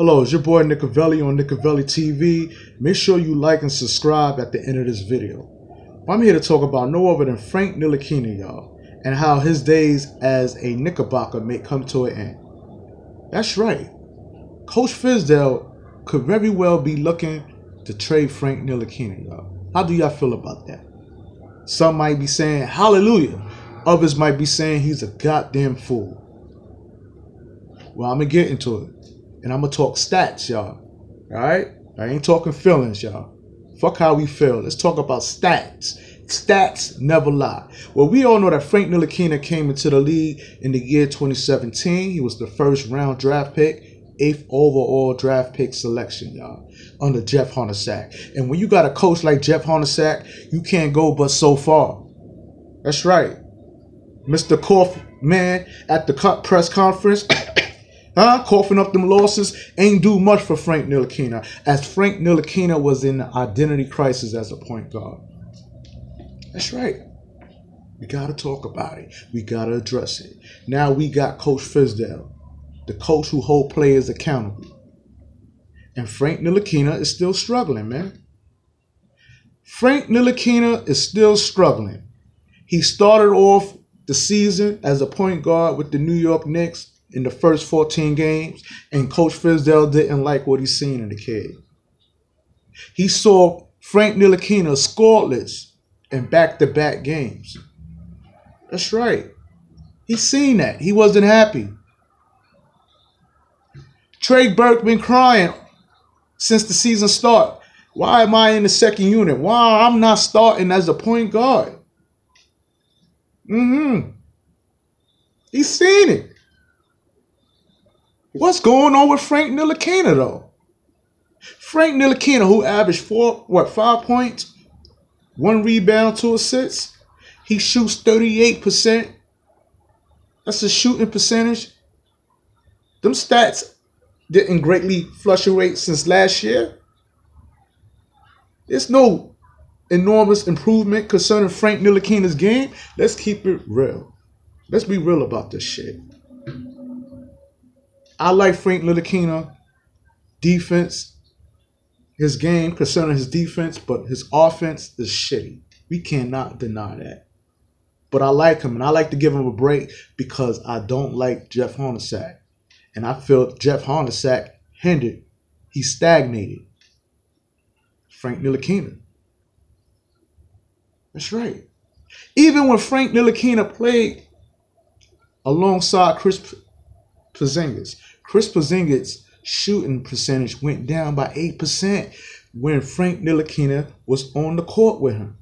Hello, it's your boy Nickavelli on Nickavelli TV. Make sure you like and subscribe at the end of this video. I'm here to talk about no other than Frank Ntilkina, y'all, and how his days as a Knickerbocker may come to an end. That's right. Coach Fizdale could very well be looking to trade Frank Ntilkina, y'all. How do y'all feel about that? Some might be saying hallelujah. Others might be saying he's a goddamn fool. Well, I'm going to get into it. And I'm going to talk stats, y'all. Alright? I ain't talking feelings, y'all. Fuck how we feel. Let's talk about stats. Stats never lie. Well, we all know that Frank Ntilkina came into the league in the year 2017. He was the first round draft pick, 8th overall draft pick selection, y'all, under Jeff Hornacek. And when you got a coach like Jeff Hornacek, you can't go but so far. That's right. Mr. Cough man at the press conference, coughing up them losses, ain't do much for Frank Ntilkina, as Frank Ntilkina was in an identity crisis as a point guard. That's right. We got to talk about it. We got to address it. Now we got Coach Fizdale, the coach who hold players accountable. And Frank Ntilkina is still struggling, man. Frank Ntilkina is still struggling. He started off the season as a point guard with the New York Knicks in the first 14 games, and Coach Fizdale didn't like what he's seen in the kid. He saw Frank Ntilkina scoreless in back-to-back games. That's right. He's seen that. He wasn't happy. Trey Burke been crying since the season started. Why am I in the second unit? Why I'm not starting as a point guard? He's seen it. What's going on with Frank Ntilkina, though? Frank Ntilkina, who averaged 5 points, 1 rebound, 2 assists. He shoots 38%. That's a shooting percentage. Them stats didn't greatly fluctuate since last year. There's no enormous improvement concerning Frank Ntilikina's game. Let's keep it real. Let's be real about this shit. I like Frank Ntilikina defense, his game concerning his defense, but his offense is shitty. We cannot deny that. But I like him, and I like to give him a break because I don't like Jeff Hornacek. And I feel Jeff Hornacek hindered. He stagnated Frank Ntilikina. That's right. Even when Frank Ntilikina played alongside Chris Porzingis shooting percentage went down by 8% when Frank Ntilikina was on the court with him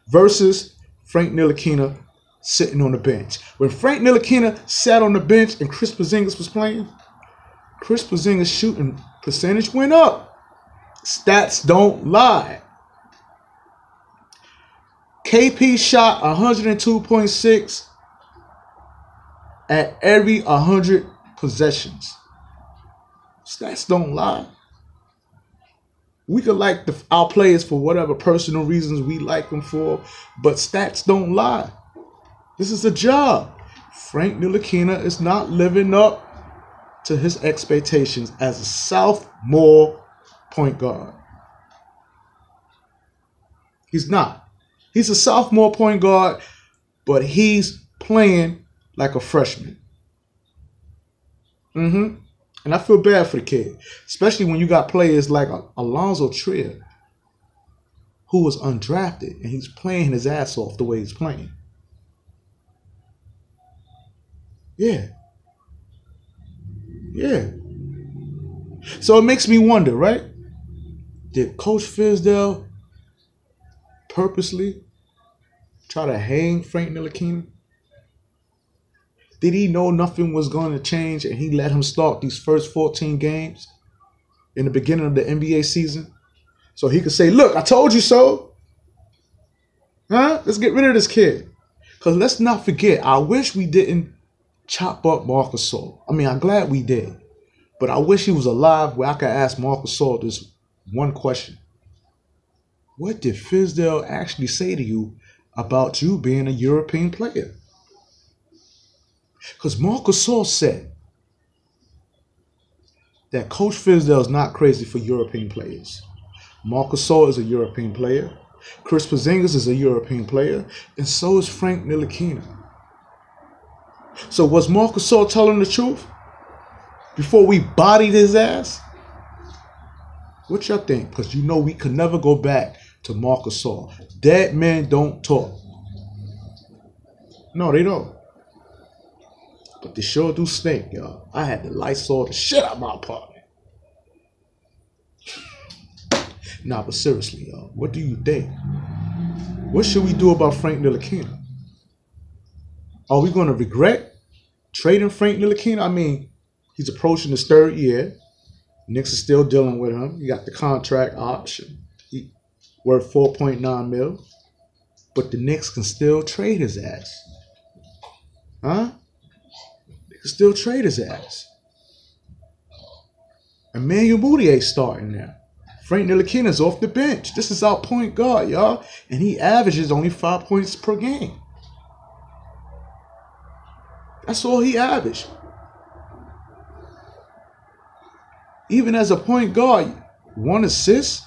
versus Frank Ntilikina sitting on the bench. When Frank Ntilikina sat on the bench and Chris Porzingis was playing, Chris Porzingis' shooting percentage went up. Stats don't lie. KP shot 102.6 at every 100 possessions. Stats don't lie. We could like our players for whatever personal reasons we like them for, but stats don't lie. This is a job. Frank Ntilikina is not living up to his expectations as a sophomore point guard. He's not. He's a sophomore point guard, but he's playing like a freshman. And I feel bad for the kid, especially when you got players like Alonzo Trier, who was undrafted, and he's playing his ass off the way he's playing. Yeah. So it makes me wonder, right? Did Coach Fizdale purposely try to hang Frank Ntilikina? Did he know nothing was going to change and he let him start these first 14 games in the beginning of the NBA season so he could say, look, I told you so. Let's get rid of this kid. Because let's not forget, I wish we didn't chop up Marc Gasol. I mean, I'm glad we did. But I wish he was alive where I could ask Marc Gasol this one question. What did Fizdale actually say to you about you being a European player? Because Marc Gasol said, that Coach Fizdale is not crazy for European players. Marcus Gasol is a European player. Chris Porzingis is a European player. And so is Frank Ntilikina. So was Marcus Gasol telling the truth before we bodied his ass? What y'all think? Because you know we could never go back to Marcus Gasol. Dead men don't talk. No, they don't. But they sure do stink, y'all. I had to Lysol the shit out of my apartment. Nah, but seriously, y'all, what do you think? What should we do about Frank Ntilikina? Are we going to regret trading Frank Ntilikina? I mean, he's approaching his 3rd year. Knicks is still dealing with him. He got the contract option. He worth $4.9 million. But the Knicks can still trade his ass. Huh? They can still trade his ass. Emmanuel Mudiay starting now. Frank Ntilikina is off the bench. This is our point guard, y'all. And he averages only 5 points per game. That's all he averaged. Even as a point guard, 1 assist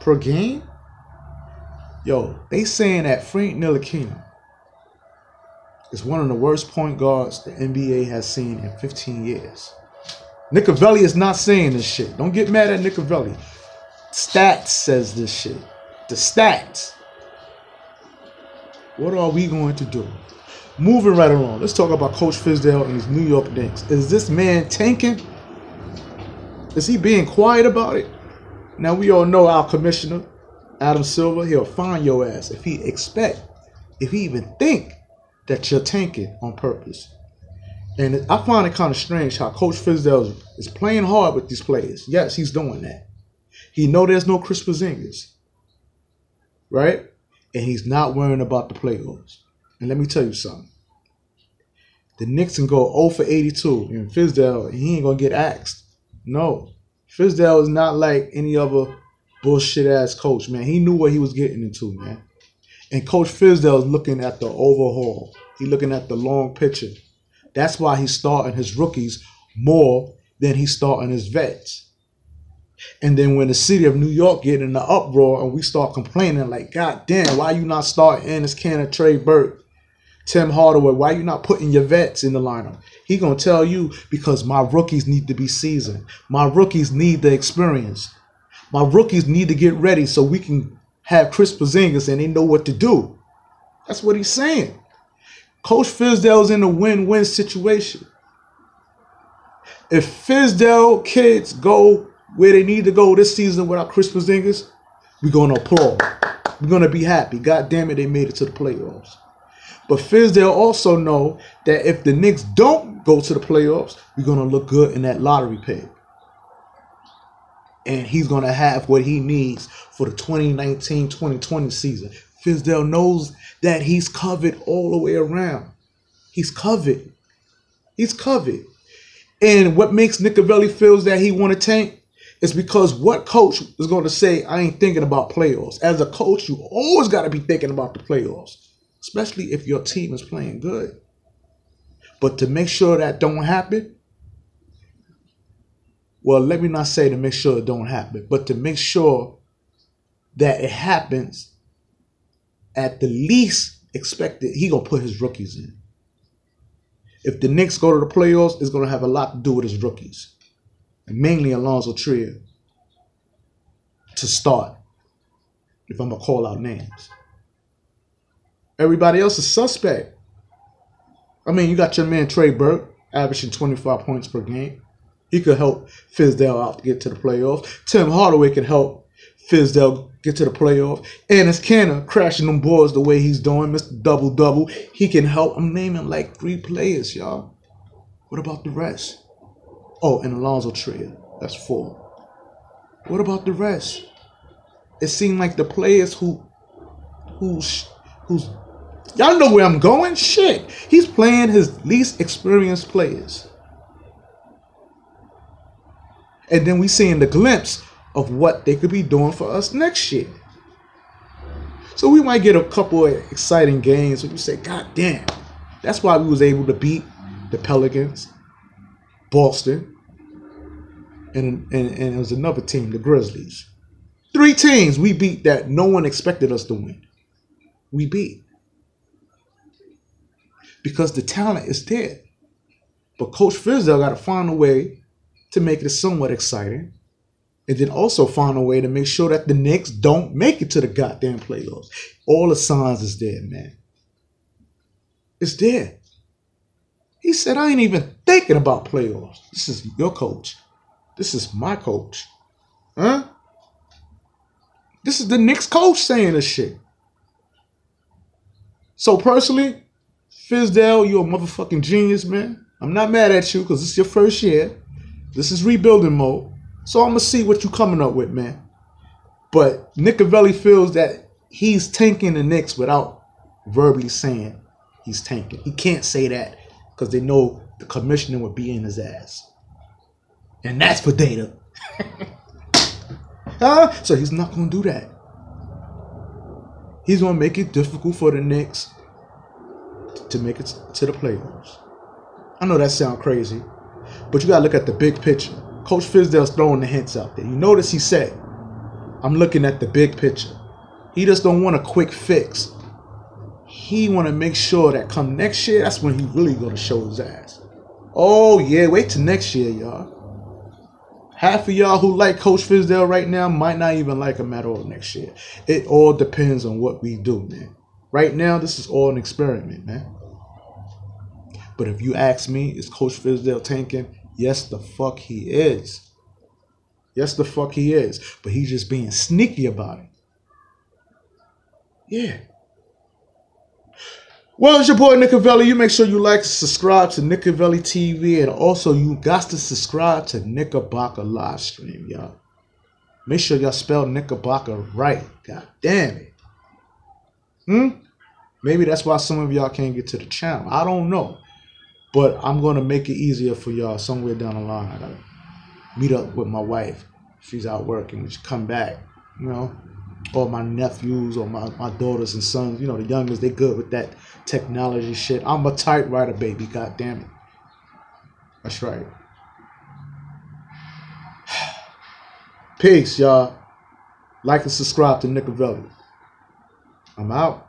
per game. Yo, they saying that Frank Ntilikina is one of the worst point guards the NBA has seen in 15 years. Nicovelli is not saying this shit. Don't get mad at Nicovelli. Stats says this shit. The stats. What are we going to do? Moving right along. Let's talk about Coach Fizdale and his New York Knicks. Is this man tanking? Is he being quiet about it? Now we all know our commissioner, Adam Silver, he'll find your ass if he even think that you're tanking on purpose. And I find it kind of strange how Coach Fizdale is playing hard with these players. Yes, he's doing that. He know there's no Chris Porzingis, right? And he's not worrying about the playoffs. And let me tell you something. The Knicks can go 0 for 82, and Fizdale, he ain't going to get axed. No. Fizdale is not like any other bullshit-ass coach, man. He knew what he was getting into, man. And Coach Fizdale is looking at the overhaul. He's looking at the long picture. That's why he's starting his rookies more than he's starting his vets. And then when the city of New York get in the uproar and we start complaining like, God damn, why you not starting Ntilkina, Trey Burke, Tim Hardaway, why you not putting your vets in the lineup? He gonna tell you, because my rookies need to be seasoned. My rookies need the experience. My rookies need to get ready so we can have Chris Porzingis and they know what to do. That's what he's saying. Coach Fizdale's in a win-win situation. If Fizdale kids go where they need to go this season without Chris Porzingis, we're going to applaud. We're going to be happy. God damn it, they made it to the playoffs. But Fizdale also know that if the Knicks don't go to the playoffs, we're going to look good in that lottery pick. And he's going to have what he needs for the 2019-2020 season. Fizdale knows that he's covered all the way around. He's covered. He's covered. And what makes Nicovelli feels that he want to tank is because what coach is going to say, I ain't thinking about playoffs? As a coach, you always got to be thinking about the playoffs, especially if your team is playing good. But to make sure that don't happen, well, let me not say to make sure it don't happen, but to make sure that it happens at the least expected, he going to put his rookies in. If the Knicks go to the playoffs, it's going to have a lot to do with his rookies. And mainly Alonzo Trier to start, if I'm going to call out names. Everybody else is suspect. I mean, you got your man Trey Burke averaging 25 points per game. He could help Fizdale out to get to the playoffs. Tim Hardaway can help Fizdale get to the playoffs. And Ntilkina crashing them boards the way he's doing, Mr. Double-Double. He can help. I'm naming like 3 players, y'all. What about the rest? Oh, and Alonzo Trier. That's 4. What about the rest? It seemed like the players who's y'all know where I'm going? Shit. He's playing his least experienced players. And then we seeing the glimpse of what they could be doing for us next year. So we might get a couple of exciting games where we say, God damn. That's why we was able to beat the Pelicans, Boston, and it was another team, the Grizzlies. 3 teams we beat that no one expected us to win. We beat. Because the talent is there. But Coach Fizdale got to find a way to make it somewhat exciting. And then also find a way to make sure that the Knicks don't make it to the goddamn playoffs. All the signs is there, man. It's there. He said, I ain't even thinking about playoffs. This is your coach. This is my coach. Huh? This is the Knicks coach saying this shit. So personally, Fizdale, you're a motherfucking genius, man. I'm not mad at you because this is your first year. This is rebuilding mode. So I'm going to see what you're coming up with, man. But Nicovelli feels that he's tanking the Knicks without verbally saying he's tanking. He can't say that because they know the commissioner would be in his ass. And that's for data. So he's not going to do that. He's going to make it difficult for the Knicks to make it to the playoffs. I know that sounds crazy, but you got to look at the big picture. Coach Fizdale's throwing the hints out there. You notice he said, I'm looking at the big picture. He just don't want a quick fix. He want to make sure that come next year, that's when he really going to show his ass. Oh, yeah, wait till next year, y'all. Half of y'all who like Coach Fizdale right now might not even like him at all next year. It all depends on what we do, man. Right now, this is all an experiment, man. But if you ask me, is Coach Fizdale tanking? Yes, the fuck he is. Yes, the fuck he is. But he's just being sneaky about it. Yeah. Well, it's your boy Nicovelli. You make sure you like and subscribe to Nicovelli TV. And also, you got to subscribe to Knickerbocker live stream, y'all. Make sure y'all spell Knickerbocker right. God damn it. Maybe that's why some of y'all can't get to the channel. I don't know. But I'm going to make it easier for y'all somewhere down the line. I got to meet up with my wife. She's out working. When she come back, you know, all my nephews or my daughters and sons, you know, the youngest, they good with that technology shit. I'm a typewriter baby, god damn it. That's right. Peace, y'all. Like and subscribe to Nicovelli. I'm out.